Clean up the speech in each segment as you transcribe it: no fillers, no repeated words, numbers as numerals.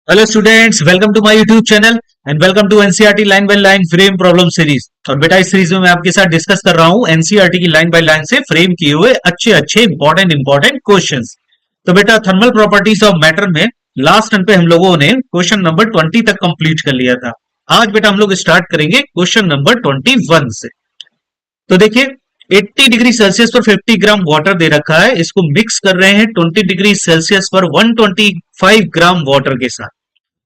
Hello students, welcome to my YouTube channel and welcome to NCERT line by line frame problem series. और बेटा, इस series में मैं आपके साथ डिस्कस कर रहा हूं एनसीईआरटी की लाइन बाय लाइन से फ्रेम किए हुए अच्छे अच्छे इंपॉर्टेंट क्वेश्चंस। तो बेटा, थर्मल प्रॉपर्टीज ऑफ मैटर में लास्ट टर्न पे हम लोगों ने क्वेश्चन नंबर 20 तक कंप्लीट कर लिया था। आज बेटा हम लोग स्टार्ट करेंगे क्वेश्चन नंबर 21 से। तो देखिए, 80 डिग्री सेल्सियस पर 50 ग्राम वाटर दे रखा है, इसको मिक्स कर रहे हैं 20 डिग्री सेल्सियस पर 125 ग्राम वाटर के साथ।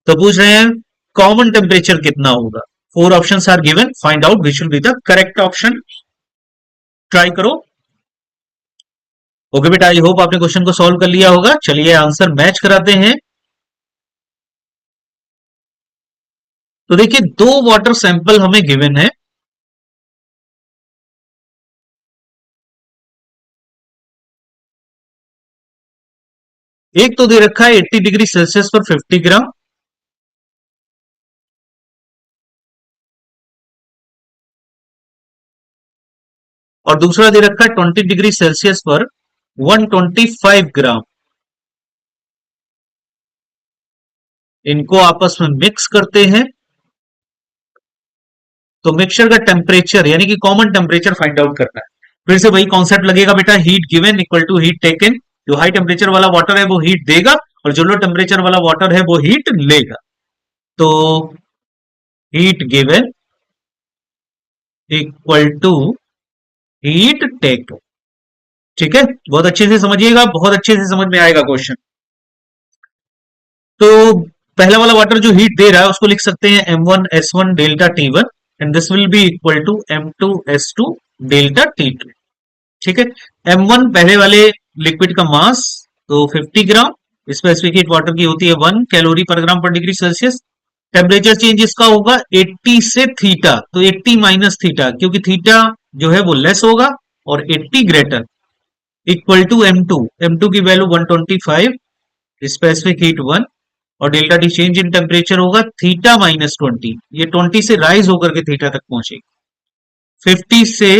तो पूछ रहे हैं कॉमन टेम्परेचर कितना होगा। Four options are given, find out which will be the correct option. Try करो। ओके बेटा, आई होप आपने क्वेश्चन को सॉल्व कर लिया होगा। चलिए आंसर मैच कराते हैं। तो देखिए, दो वाटर सैंपल हमें गिवन है। एक तो दे रखा है 80 डिग्री सेल्सियस पर 50 ग्राम, और दूसरा दे रखा है 20 डिग्री सेल्सियस पर 125 ग्राम। इनको आपस में मिक्स करते हैं तो मिक्सचर का टेम्परेचर यानी कि कॉमन टेम्परेचर फाइंड आउट करना है। फिर से वही कॉन्सेप्ट लगेगा बेटा, heat given equal to heat taken. जो हाई टेम्परेचर वाला वाटर है वो हीट देगा और जो लो टेम्परेचर वाला वाटर है वो हीट लेगा। तो heat given equal to heat taken. ठीक है, बहुत अच्छे से समझिएगा, बहुत अच्छे से समझ में आएगा क्वेश्चन। तो पहला वाला वाटर जो हीट दे रहा है उसको लिख सकते हैं M1S1 delta T1 and this will be equal to M2S2 delta T2। ठीक है, M1 पहले वाले लिक्विड का मास, तो 50 ग्राम। स्पेसिफिक हीट वाटर की होती है 1 कैलोरी पर ग्राम पर डिग्री सेल्सियस। टेम्परेचर चेंज इसका होगा 80 से थीटा, तो 80 माइनस थीटा, क्योंकि थीटा जो है वो लेस होगा और 80 ग्रेटर, इक्वल टू M2 की वैल्यू 125, स्पेसिफिक हीट 1, और delta T change in temperature होगा थीटा माइनस 20। ये 20 से राइज होकर के थीटा तक पहुंचेगी। 50 से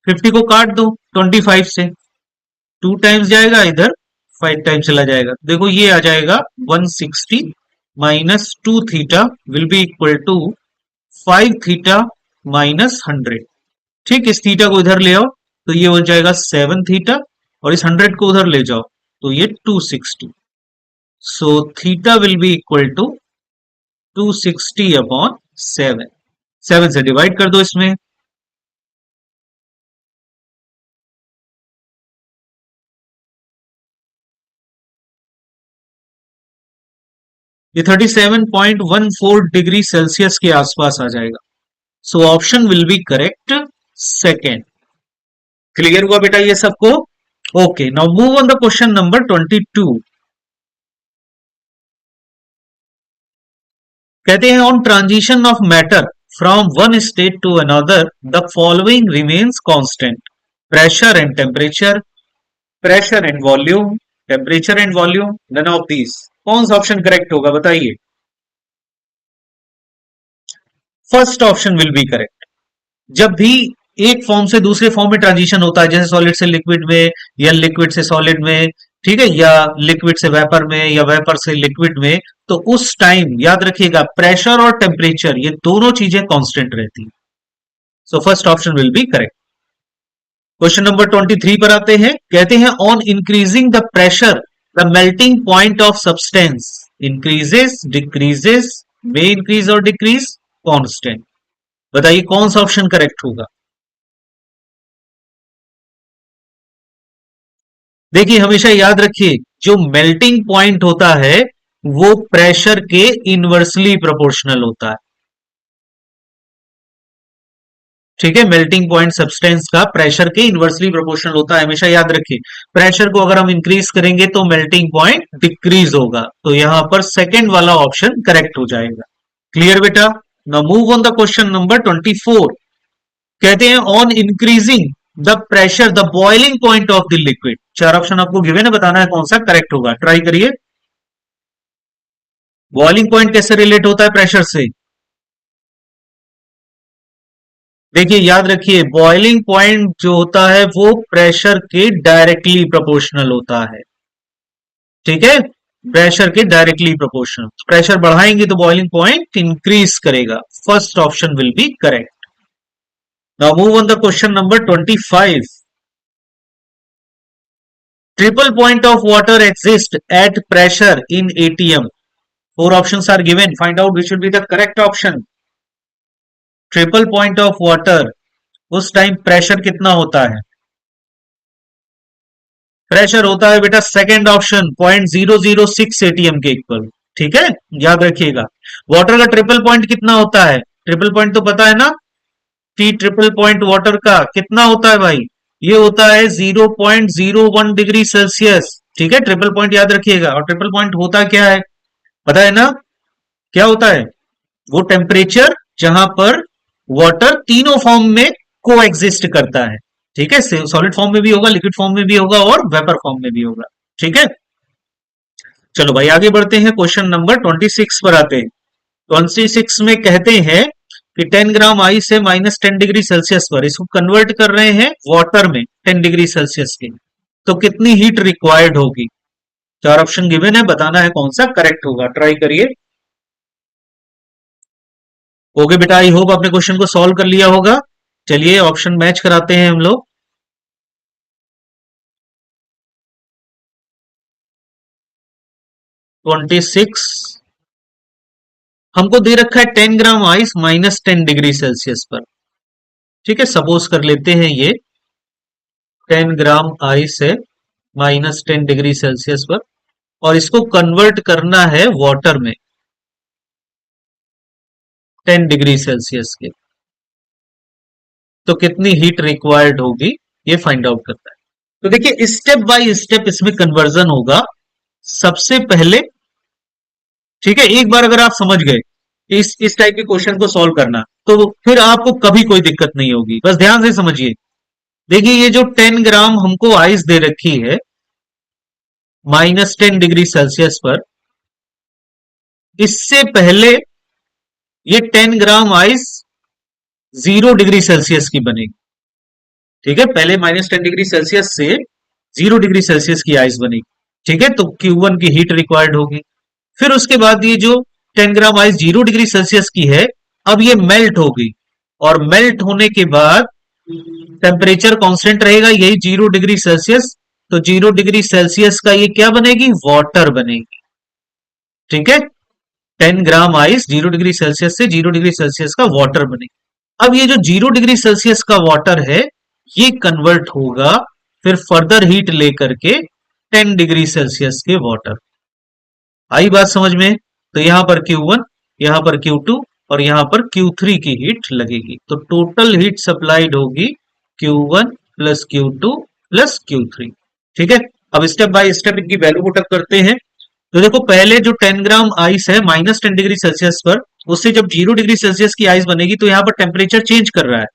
50 को काट दो 25 से, 2 टाइम्स जाएगा इधर, 5 टाइम्स चला जाएगा। देखो ये आ जाएगा 160 minus 2 theta will be equal to 5 theta minus 100। ठीक, इस थीटा को इधर ले आओ तो ये हो जाएगा 7 थीटा, और इस 100 को उधर ले जाओ तो ये 260। So theta will be equal to 260 upon 7। 7 से डिवाइड कर दो इसमें, ये 37.14 डिग्री सेल्सियस के आसपास आ जाएगा। So option will be correct, second. Clear हुआ बेटा ये सबको? Okay, now move on the question number 22। कहते हैं on transition of matter from one state to another the following remains constant: pressure and temperature, pressure and volume, temperature and volume, none of these. कौन सा option correct होगा बताइए? First option will be correct. जब भी एक form से दूसरे form में ट्रांजिशन होता है, जैसे सॉलिड से लिक्विड में या लिक्विड से सॉलिड में, ठीक है, या लिक्विड से वेपर में या वेपर से लिक्विड में, तो उस टाइम याद रखिएगा प्रेशर और टेम्परेचर ये दोनों चीजें कांस्टेंट रहती है। So first option will be correct. Question number 23 पर आते हैं। कहते हैं on increasing the pressure the melting point of substance increases, decreases, may increase और डिक्रीज, कांस्टेंट। बताइए कौन सा ऑप्शन करेक्ट होगा? देखिए, हमेशा याद रखिए जो मेल्टिंग पॉइंट होता है वो प्रेशर के इनवर्सली प्रोपोर्शनल होता है। ठीक है, मेल्टिंग पॉइंट सब्सटेंस का प्रेशर के इनवर्सली प्रोपोर्शनल होता है, हमेशा याद रखिए। प्रेशर को अगर हम इंक्रीज करेंगे तो मेल्टिंग पॉइंट डिक्रीज होगा, तो यहां पर सेकेंड वाला ऑप्शन करेक्ट हो जाएगा। क्लियर बेटा? Now move on the question number 24। कहते हैं on increasing the pressure the boiling point of the liquid. चार ऑप्शन आपको गिवन है, बताना है कौन सा करेक्ट होगा। ट्राई करिए। बॉइलिंग पॉइंट कैसे रिलेट होता है प्रेशर से? देखिए याद रखिए, बॉइलिंग पॉइंट जो होता है वो प्रेशर के डायरेक्टली प्रोपोर्शनल होता है। ठीक है, प्रेशर के डायरेक्टली प्रोपोर्शनल। प्रेशर बढ़ाएंगे तो बॉइलिंग पॉइंट इंक्रीज करेगा। First option will be correct. Now move on the question number 25। Triple point of water exists at pressure in ATM. Four options are given. Find out which will be the correct option. Triple point of water, उस time pressure कितना होता है? Pressure होता है बेटा second option 0.006 ATM के equal. ठीक है, याद रखिएगा। वाटर का ट्रिपल पॉइंट कितना होता है? ट्रिपल पॉइंट तो पता है ना, टी ट्रिपल पॉइंट वाटर का कितना होता है भाई? ये होता है 0.01 डिग्री सेल्सियस। ठीक है, ट्रिपल पॉइंट याद रखिएगा। और ट्रिपल पॉइंट होता क्या है पता है ना? क्या होता है? वो टेम्परेचर जहां पर वाटर तीनों फॉर्म में को एग्जिस्ट करता है। ठीक है, सॉलिड फॉर्म में भी होगा, लिक्विड फॉर्म में भी होगा और वेपर फॉर्म में भी होगा। ठीक है, चलो भाई आगे बढ़ते हैं। क्वेश्चन नंबर 26 पर आते हैं। 26 में कहते हैं कि 10 ग्राम आइस है -10 डिग्री सेल्सियस पर, इसको कन्वर्ट कर रहे हैं वाटर में 10 डिग्री सेल्सियस के, तो कितनी हीट रिक्वायर्ड होगी? चार ऑप्शन गिवन है, बताना है कौन सा करेक्ट होगा। ट्राई करिए। ओके बेटा, आई होप आपने क्वेश्चन को सॉल्व कर लिया होगा। चलिए ऑप्शन मैच कराते हैं हम लोग। 26 हमको दे रखा है 10 ग्राम आइस -10 डिग्री सेल्सियस पर। ठीक है, सपोज कर लेते हैं ये 10 ग्राम आइस है -10 डिग्री सेल्सियस पर, और इसको कन्वर्ट करना है वाटर में 10 डिग्री सेल्सियस के, तो कितनी हीट रिक्वायर्ड होगी ये फाइंड आउट करता है। तो देखिए स्टेप बाय स्टेप इसमें कन्वर्जन होगा। सबसे पहले, ठीक है, एक बार अगर आप समझ गए इस टाइप के क्वेश्चन को सॉल्व करना, तो फिर आपको कभी कोई दिक्कत नहीं होगी। बस ध्यान से समझिए। देखिए ये जो 10 ग्राम हमको आइस दे रखी है -10 डिग्री सेल्सियस पर, इससे पहले ये 10 ग्राम आइस 0 डिग्री सेल्सियस की बनेगी। ठीक है, पहले -10 डिग्री सेल्सियस से 0 डिग्री सेल्सियस की आइस बनेगी। ठीक है, तो Q1 की हीट रिक्वायर्ड होगी। फिर उसके बाद ये जो 10 ग्राम आइस 0 डिग्री सेल्सियस की है, अब ये मेल्ट होगी, और मेल्ट होने के बाद टेम्परेचर कांस्टेंट रहेगा, यही 0 डिग्री सेल्सियस। तो 0 डिग्री सेल्सियस का ये क्या बनेगी? वाटर बनेगी। ठीक है, 10 ग्राम आइस 0 डिग्री सेल्सियस से 0 डिग्री सेल्सियस का वाटर बनेगी। अब ये जो 0 डिग्री सेल्सियस का वाटर है, ये कन्वर्ट होगा फिर फर्दर हीट लेकर के 10 डिग्री सेल्सियस के वाटर। आई बात समझ में? तो यहां पर Q1, यहां पर Q2 और यहां पर Q3 की हीट लगेगी, तो टोटल हीट सप्लाइड होगी Q1 plus Q2 plus Q3। ठीक है, अब स्टेप बाय स्टेप इनकी वैल्यू पुट अप करते हैं। तो देखो पहले जो 10 ग्राम आइस है -10 डिग्री सेल्सियस पर, उससे जब 0 डिग्री सेल्सियस की आइस बनेगी तो यहाँ पर टेम्परेचर चेंज कर रहा है,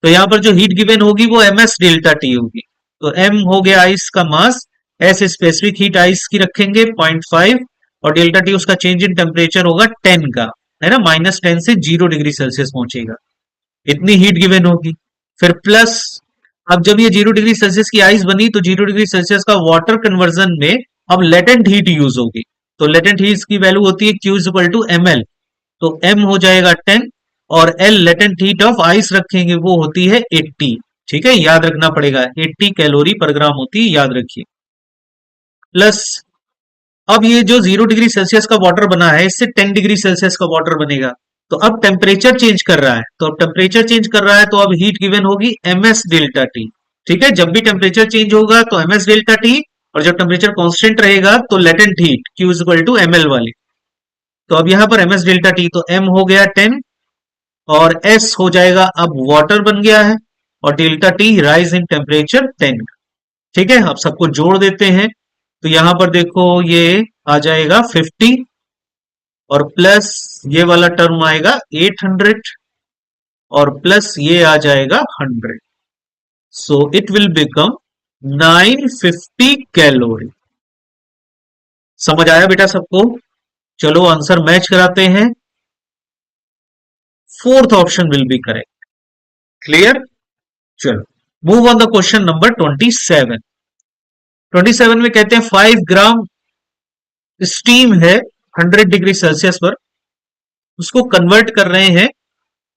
तो यहाँ पर जो हीट गिवन होगी वो ms डेल्टा टी होगी। तो m हो गया आइस का मास, s स्पेसिफिक हीट आइस की रखेंगे 0.5, और डेल्टा टी उसका चेंज इन टेम्परेचर होगा 10 का, है ना, -10 से 0 डिग्री सेल्सियस पहुंचेगा, इतनी हीट गिवन होगी। फिर प्लस, अब जब ये 0 डिग्री सेल्सियस की आइस बनी तो 0 डिग्री सेल्सियस का वाटर कन्वर्जन में अब लेटेंट हीट यूज होगी। तो लेटेंट हीट की वैल्यू होती है Q is equal to ml, तो m हो जाएगा 10, और L latent heat of ice रखेंगे वो होती है 80। ठीक है, याद रखना पड़ेगा 80 कैलोरी पर ग्राम होती है, याद रखिए। प्लस अब ये जो 0 डिग्री सेल्सियस का वाटर बना है, इससे 10 डिग्री सेल्सियस का वाटर बनेगा, तो अब टेम्परेचर चेंज कर रहा है, तो अब टेम्परेचर चेंज कर रहा है तो अब हीट गिवन होगी ms डेल्टा टी। ठीक है, जब भी टेम्परेचर चेंज होगा तो ms डेल्टा टी, और जब टेम्परेचर कांस्टेंट रहेगा तो latent heat Q is equal to ml वाली। तो अब यहां पर ms डेल्टा टी, तो m हो गया 10, और s हो जाएगा अब वाटर बन गया है, और delta T rise in temperature 10। ठीक है, अब सबको जोड़ देते हैं, तो यहां पर देखो ये आ जाएगा 50, और प्लस ये वाला टर्म आएगा 800, और प्लस ये आ जाएगा 100। So it will become 950 calorie. समझ आया बेटा सबको? चलो आंसर मैच कराते हैं। Fourth option will be correct. Clear? चलो move on the question number 27। 27 में कहते हैं 5 ग्राम स्टीम है 100 डिग्री सेल्सियस पर, उसको कन्वर्ट कर रहे हैं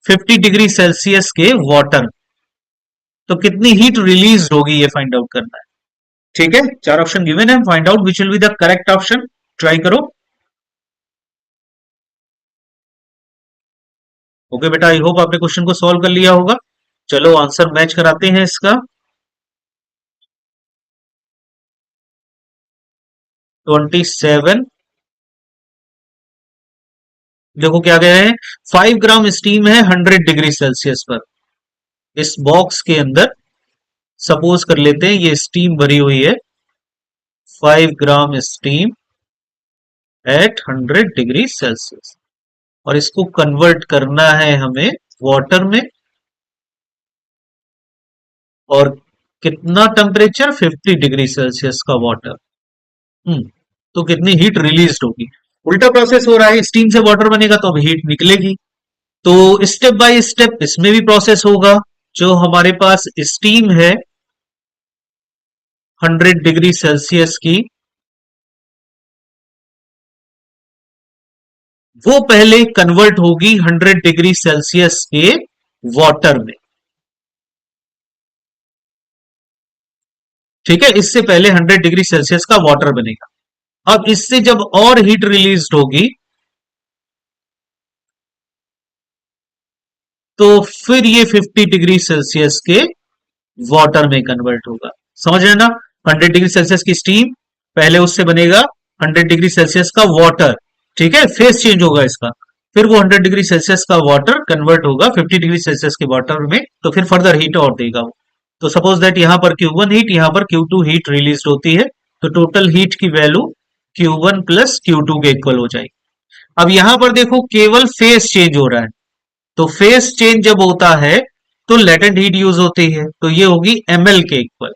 50 डिग्री सेल्सियस के वाटर, तो कितनी हीट रिलीज होगी ये फाइंड आउट करना है। ठीक है, चार ऑप्शन गिवन है, find out which will be the correct option, try करो। ओके बेटा, आई होप आपने क्वेश्चन को सॉल्व कर लिया होगा। चलो आंसर मैच कराते हैं इसका। 27, देखो क्या कह रहे हैं, 5 ग्राम स्टीम है 100 डिग्री सेल्सियस पर। इस बॉक्स के अंदर सपोज कर लेते हैं ये स्टीम भरी हुई है, 5 ग्राम स्टीम एट 100 डिग्री सेल्सियस, और इसको कन्वर्ट करना है हमें वाटर में, और कितना टेम्परेचर, 50 डिग्री सेल्सियस का वाटर। तो कितनी हीट रिलीज होगी, उल्टा प्रोसेस हो रहा है, स्टीम से वाटर बनेगा तो अब हीट निकलेगी। तो स्टेप बाय स्टेप इसमें भी प्रोसेस होगा। जो हमारे पास स्टीम है 100 डिग्री सेल्सियस की, वो पहले कन्वर्ट होगी 100 डिग्री सेल्सियस के वाटर में। ठीक है, इससे पहले 100 डिग्री सेल्सियस का वाटर बनेगा। अब इससे जब और हीट रिलीज होगी तो फिर ये 50 डिग्री सेल्सियस के वाटर में कन्वर्ट होगा। समझ रहे हैं ना, 100 डिग्री सेल्सियस की स्टीम, पहले उससे बनेगा 100 डिग्री सेल्सियस का वाटर। ठीक है, फेस चेंज होगा इसका, फिर वो 100 डिग्री सेल्सियस का वाटर कन्वर्ट होगा 50 डिग्री सेल्सियस के वाटर में, तो फिर फर्दर हीट और देगा वो। तो सपोज दैट यहां पर Q1 हीट, यहां पर Q2 हीट रिलीज होती है, तो टोटल हीट की वैल्यू Q1 प्लस Q2 के इक्वल हो जाएगी। अब यहां पर देखो केवल फेस चेंज हो रहा है, तो फेस चेंज जब होता है तो लेटेंट हीट यूज होती है, तो ये होगी ml के इक्वल।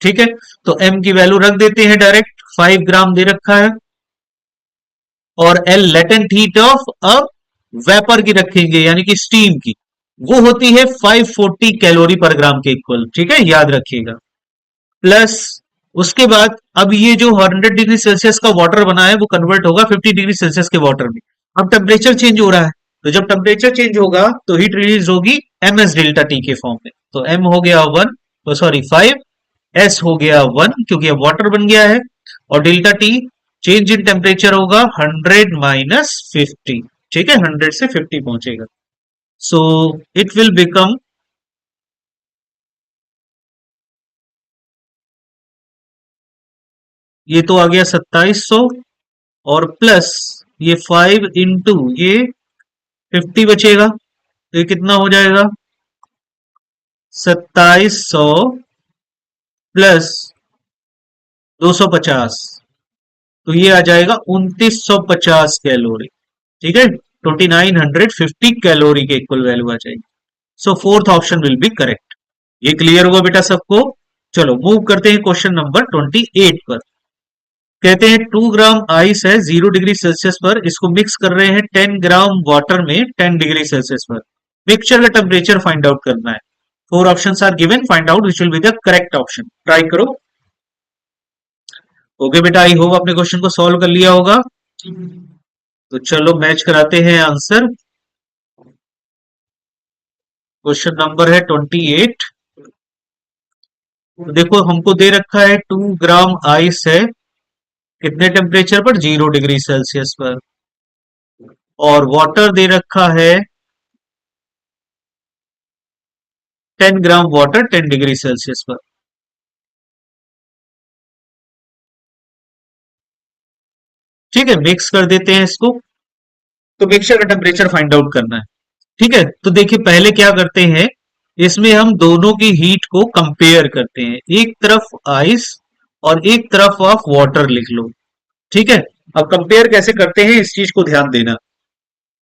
ठीक है, तो m की वैल्यू रख देते हैं डायरेक्ट, 5 ग्राम दे रखा है, और L लेटेंट हीट ऑफ अब वेपर की रखेंगे यानी कि स्टीम की, वो होती है 540 कैलोरी पर ग्राम के इक्वल। ठीक है, याद रखिएगा। प्लस उसके बाद अब ये जो 100 डिग्री सेल्सियस का वाटर बना है वो कन्वर्ट होगा 50 डिग्री सेल्सियस के वाटर में। अब टेम्परेचर चेंज हो रहा है, तो जब टेम्परेचर चेंज होगा तो हीट रिलीज होगी ms डेल्टा टी के फॉर्म में। तो m हो गया 1, तो सॉरी 5, s हो गया 1 क्योंकि अब वाटर बन गया है, और delta T change in temperature होगा 100 माइनस 50। ठीक है, 100 से 50 पहुंचेगा, सो इट विल बिकम, ये तो आ गया 2700, और प्लस ये 5 इंटू ये 50 बचेगा, तो ये कितना हो जाएगा, 2700 प्लस 250, तो ये आ जाएगा 2950 कैलोरी। ठीक है, 2950 कैलोरी के इक्वल वैल्यू आ जाएगी। So fourth option will be correct. ये क्लियर होगा बेटा सबको। चलो मूव करते हैं क्वेश्चन नंबर 28 पर। कहते हैं 2 ग्राम आइस है 0 डिग्री सेल्सियस पर, इसको मिक्स कर रहे हैं 10 ग्राम वाटर में 10 डिग्री सेल्सियस पर। मिक्सचर का टेम्परेचर फाइंड आउट करना है। 4 options are given, find out which will be the correct option, try करो। ओके बेटा, आई होप आपने क्वेश्चन को सॉल्व कर लिया होगा। तो चलो मैच कराते हैं आंसर। क्वेश्चन नंबर है 28। तो देखो हमको दे रखा है 2 ग्राम आइस है कितने टेम्परेचर पर, 0 डिग्री सेल्सियस पर, और वाटर दे रखा है 10 ग्राम वाटर 10 डिग्री सेल्सियस पर। ठीक है, मिक्स कर देते हैं इसको, तो मिक्सचर का टेम्परेचर फाइंड आउट करना है। ठीक है, तो देखिए पहले क्या करते हैं, इसमें हम दोनों की हीट को कंपेयर करते हैं, एक तरफ आइस और एक तरफ ऑफ वाटर लिख लो। ठीक है, अब कंपेयर कैसे करते हैं इस चीज को ध्यान देना।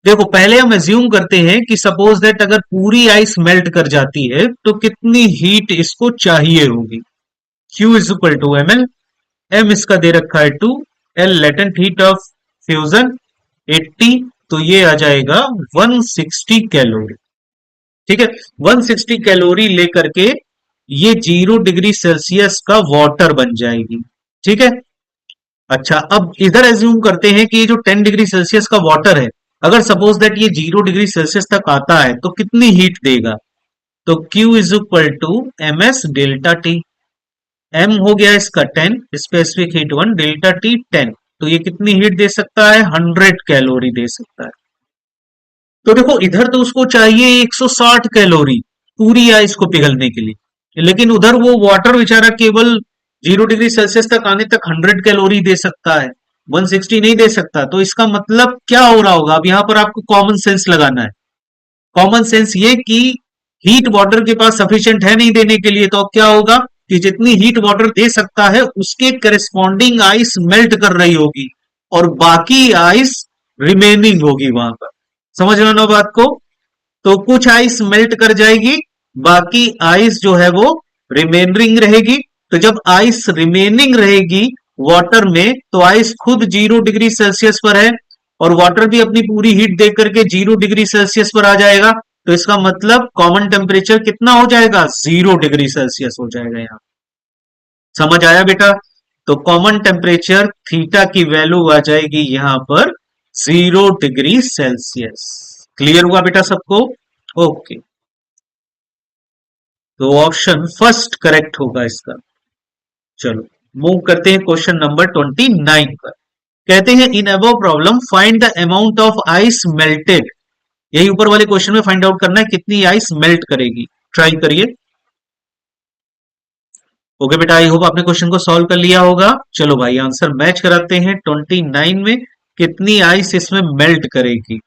देखो पहले हम एज्यूम करते हैं कि सपोज दैट अगर पूरी आइस मेल्ट कर जाती है तो कितनी हीट इसको चाहिए होगी। Q is equal to M L, M इसका दे रखा है 2, L latent heat of fusion 80, तो ये आ जाएगा 160 कैलोरी। ठीक है, 160 कैलोरी लेकर के ये 0 डिग्री सेल्सियस का वाटर बन जाएगी। ठीक है, अच्छा, अब इधर एज्यूम करते हैं कि ये जो 10 डिग्री सेल्सियस का वाटर है, अगर सपोज दैट ये 0 डिग्री सेल्सियस तक आता है तो कितनी हीट देगा? तो Q is equal to M S delta T. M हो गया इसका 10, स्पेसिफिक हीट 1, डेल्टा टी 10। तो ये कितनी हीट दे सकता है? 100 कैलोरी दे सकता है। तो देखो इधर तो उसको चाहिए 160 कैलोरी पूरी आइस को पिघलने के लिए, लेकिन उधर वो वाटर बेचारा केवल 0 डिग्री सेल्सियस तक आने तक 100 कैलोरी दे सकता है, 160 नहीं दे सकता। तो इसका मतलब क्या हो रहा होगा? अब यहां पर आपको कॉमन सेंस लगाना है। कॉमन सेंस ये कि हीट वाटर के पास सफिशिएंट है नहीं देने के लिए, तो अब क्या होगा कि जितनी हीट वाटर दे सकता है उसके करस्पॉन्डिंग आइस मेल्ट कर रही होगी और बाकी आइस रिमेनिंग होगी वहां पर। समझ रहे हो ना बात को? तो कुछ आइस मेल्ट कर जाएगी, बाकी आइस जो है वो रिमेनिंग रहेगी। तो जब आइस रिमेनिंग रहेगी वाटर में, तो आइस खुद 0 डिग्री सेल्सियस पर है और वाटर भी अपनी पूरी हीट देकर करके 0 डिग्री सेल्सियस पर आ जाएगा। तो इसका मतलब कॉमन टेम्परेचर कितना हो जाएगा? 0 डिग्री सेल्सियस हो जाएगा यहां। समझ आया बेटा? तो कॉमन टेम्परेचर थीटा की वैल्यू आ जाएगी यहां पर 0 डिग्री सेल्सियस। क्लियर हुआ बेटा सबको? ओके, तो ऑप्शन फर्स्ट करेक्ट होगा इसका। चलो मूव करते हैं क्वेश्चन नंबर 29 पर। कहते हैं in above problem find the amount of ice melted. यही ऊपर वाले क्वेश्चन में फाइंड आउट करना है कितनी आइस मेल्ट करेगी। ट्राई करिए। ओके बेटा, आई होप आपने क्वेश्चन को सॉल्व कर लिया होगा। चलो भाई आंसर मैच कराते हैं। 29 में कितनी आइस इसमें मेल्ट करेगी?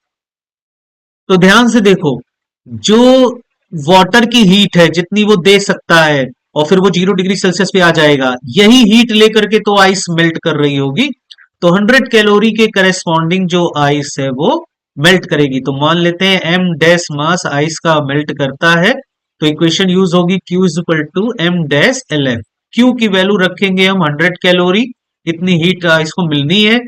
तो ध्यान से देखो, जो वाटर की हीट है जितनी वो दे सकता है और फिर वो 0 डिग्री सेल्सियस पे आ जाएगा, यही हीट लेकर के तो आइस मेल्ट कर रही होगी। तो 100 कैलोरी के करेस्पॉन्डिंग जो आइस है वो मेल्ट करेगी। तो मान लेते हैं एम डैश मास आइस का मेल्ट करता है। तो इक्वेशन यूज होगी Q is equal to M dash L F. Q की वैल्यू रखेंगे हम 100 कैलोरी, इतनी हीट आइस को मिलनी है।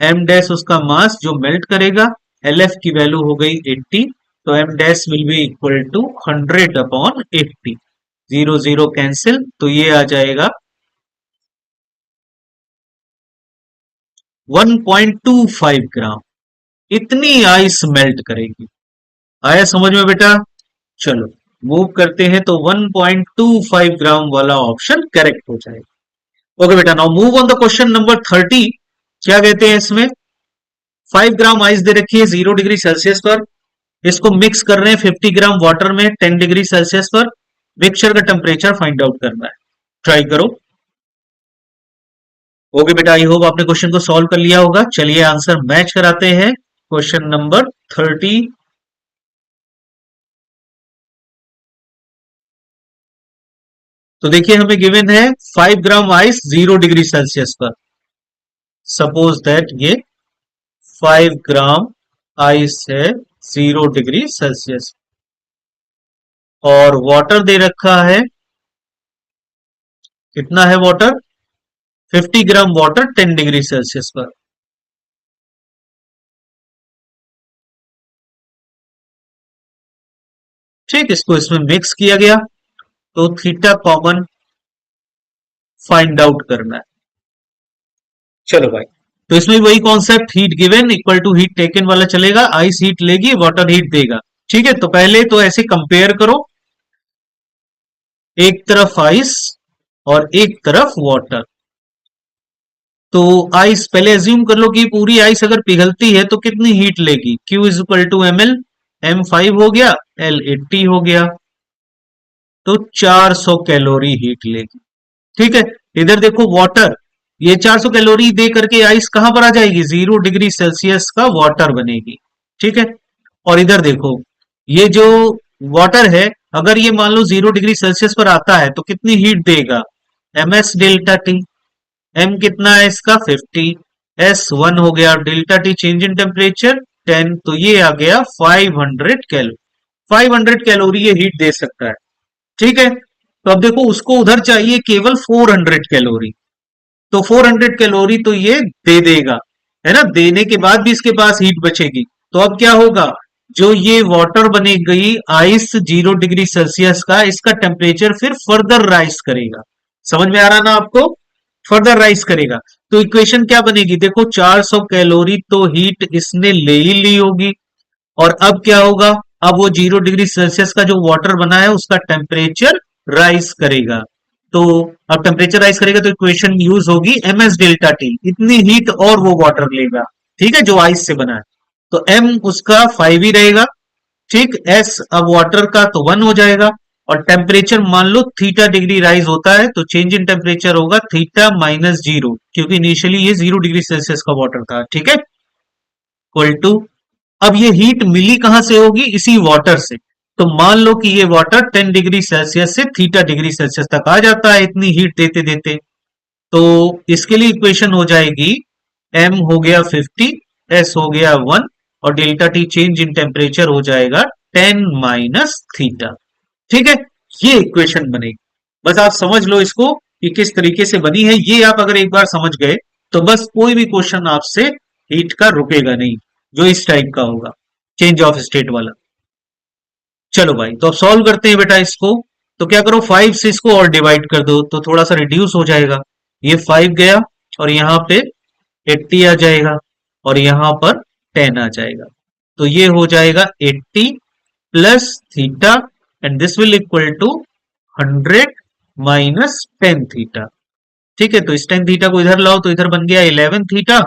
एम डैश उसका मास जो मेल्ट करेगा, एल एफ की वैल्यू हो गई 80। तो M dash will be equal to 100 upon 80। Zero zero cancel, तो ये आ जाएगा 1.25 ग्राम। इतनी आइस मेल्ट करेगी। आया समझ में बेटा? चलो मूव करते हैं, तो 1.25 ग्राम वाला ऑप्शन करेक्ट हो जाएगा। ओके बेटा, now move on the question number 30। क्या कहते हैं इसमें? 5 ग्राम आइस दे रखी है 0 डिग्री सेल्सियस पर, इसको मिक्स कर रहे हैं 50 ग्राम वाटर में 10 डिग्री सेल्सियस पर। मिक्सचर का टेम्परेचर फाइंड आउट करना है। ट्राई करो। ओके बेटा, आई होप आपने क्वेश्चन को सॉल्व कर लिया होगा। चलिए आंसर मैच कराते हैं। Question number 30। तो देखिए हमें गिवन है 5 ग्राम आइस 0 डिग्री सेल्सियस पर। सपोज दैट ये 5 ग्राम आइस है 0 डिग्री सेल्सियस और वाटर दे रखा है। कितना है water? 50 gram water 10 degree Celsius पर। ठीक, इसको इसमें मिक्स किया गया। तो थीटा कॉमन फाइंड आउट करना है। चलो भाई, तो इसमें वही concept, heat given equal to heat taken वाला चलेगा। आइस हीट लेगी, वाटर हीट देगा। ठीक है, तो पहले तो ऐसे कंपेयर करो, एक तरफ आइस और एक तरफ वाटर। तो आइस पहले एज्यूम कर लो कि पूरी आइस अगर पिघलती है तो कितनी हीट लेगी? Q is equal to M L. M 5 हो गया, एल 80 हो गया, तो 400 कैलोरी हीट लेगी। ठीक है, इधर देखो वाटर, ये 400 कैलोरी दे करके आइस कहां पर आ जाएगी? 0 डिग्री सेल्सियस का वाटर बनेगी। ठीक है, और इधर देखो ये जो वाटर है, अगर ये मान लो 0 डिग्री सेल्सियस पर आता है तो कितनी हीट देगा? M S delta T. M कितना है इसका? 50। एस 1 हो गया, delta T change in temperature 10। तो ये आ गया 500 कैलोरी। 500 कैलोरी ये हीट दे सकता है। ठीक है, तो अब देखो उसको उधर चाहिए केवल 400 कैलोरी। तो 400 कैलोरी तो ये दे देगा, है ना? देने के बाद भी इसके पास हीट बचेगी। तो अब क्या होगा? जो ये वाटर बनेगी आइस 0 डिग्री सेल्सियस का, इसका टेम्परेचर फिर फर्दर राइज करेगा। समझ में आ रहा ना आपको? फर्दर राइज करेगा। तो इक्वेशन क्या बनेगी, देखो 400 कैलोरी तो हीट इसने ले ही ली होगी, और अब क्या होगा, अब वो 0 डिग्री सेल्सियस का जो वाटर बना है उसका टेम्परेचर राइज करेगा। तो अब टेम्परेचर राइज करेगा तो इक्वेशन यूज होगी ms डेल्टा टी, इतनी हीट और वो वाटर लेगा, ठीक है, जो आइस से बना है। तो m उसका 5 ही रहेगा, ठीक। s अब वाटर का तो 1 हो जाएगा, और टेम्परेचर मान लो थीटा डिग्री राइज होता है तो चेंज इन टेम्परेचर होगा थीटा माइनस 0, क्योंकि इनिशियली ये 0 डिग्री सेल्सियस का वाटर था, ठीक है, इक्वल टू, अब ये हीट मिली कहां से होगी, इसी वाटर से। तो मान लो कि ये वाटर 10 डिग्री सेल्सियस से थीटा डिग्री सेल्सियस तक आ जाता है इतनी हीट देते देते। तो इसके लिए इक्वेशन हो जाएगी m हो गया 50, s हो गया 1, और delta T change in temperature हो जाएगा 10 माइनस थीटा, ठीक है। ये इक्वेशन बनेगी, बस आप समझ लो इसको कि किस तरीके से बनी है। ये आप अगर एक बार समझ गए तो बस कोई भी क्वेश्चन आपसे हीट का रुकेगा नहीं, जो इस टाइप का होगा, चेंज ऑफ स्टेट वाला। चलो भाई, तो अब सॉल्व करते हैं बेटा इसको। तो क्या करो, 5 से इसको और डिवाइड कर दो तो थोड़ा सा रिड्यूस हो जाएगा। ये 5 गया, और यहां पे 80 आ जाएगा, और यहां पर 10 आ जाएगा। तो ये हो जाएगा 80 plus theta, and this will equal to 100 minus 10 theta, ठीक है। तो इस 10 थीटा को इधर लाओ तो इधर बन गया 11 थीटा,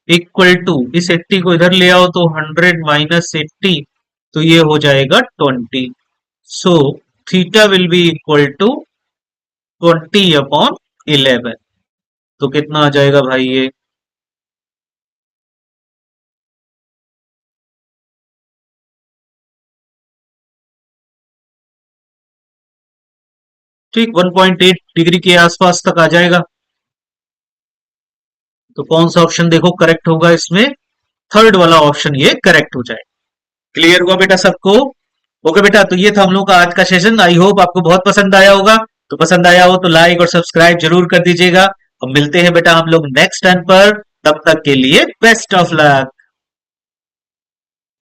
इक्वल टू इस 80 को इधर ले आओ तो 100 माइनस 80, तो ये हो जाएगा 20। So theta will be equal to 20/11। तो कितना आ जाएगा भाई ये, ठीक, 1.8 डिग्री के आसपास तक आ जाएगा। तो कौन सा ऑप्शन देखो करेक्ट होगा इसमें, थर्ड वाला ऑप्शन ये करेक्ट हो जाए। क्लियर हुआ बेटा सबको? ओके बेटा, तो ये था हम लोग का आज का सेशन। आई होप आपको बहुत पसंद आया होगा। तो पसंद आया हो तो लाइक और सब्सक्राइब जरूर कर दीजिएगा, और मिलते हैं बेटा हम लोग नेक्स्ट टाइम पर। तब तक के लिए बेस्ट ऑफ लक।